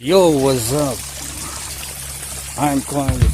Yo, what's up? I'm calling you.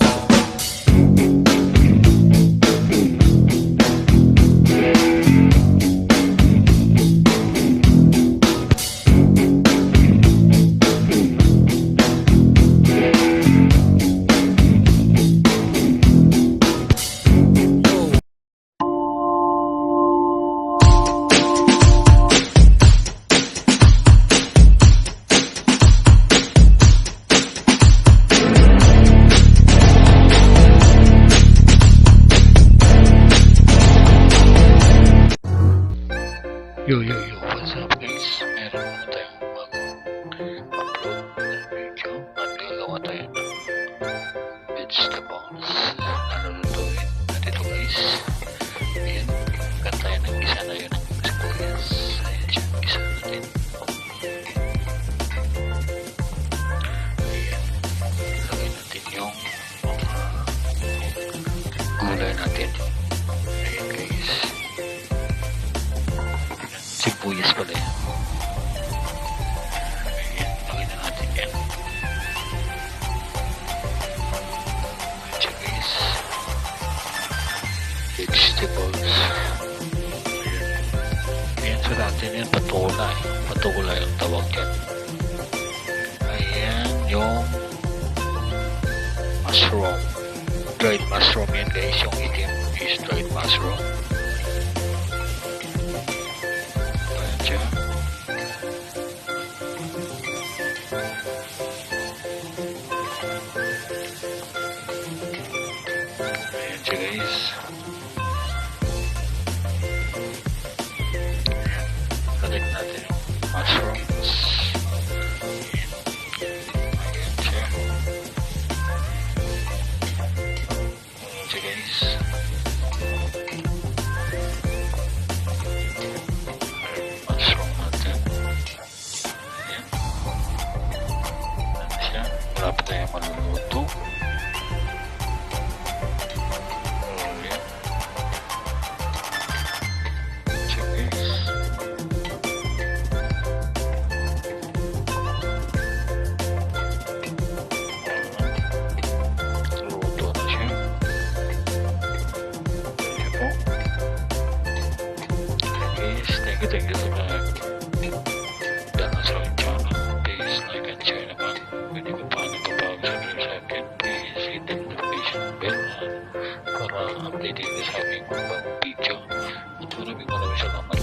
Yo, what's up guys? Meron na tayong upload na video at gagawa tayo ng vegetables na lulutuin natin ito guys. Ayan, magkanta tayo ng gisa na yun ng sibuyas. Ayan siya, gisa natin. Ayan, ilagay natin yung gulay natin. Ayan guys, sibuyas pala yan. Ayan, lagyan na natin yan. Ayan guys, vegetables. Ayan sa natin yan, patula yung tawag yan. Ayan yung mushroom, dried mushroom yan guys. Yung itim is dried mushroom. Ayan siya guys. Balik natin yung mushrooms. Ayan siya. Ayan siya guys. Mushroom natin. Ayan. Ayan siya. Malapit na yung maluluto. Thank you so much. Dahil sa aking channel, please like and share naman. Pwede ko pa nagpapag-subscribe sa akin. Please hit the notification bell para updated ka sa aming mga video. At maraming salamat.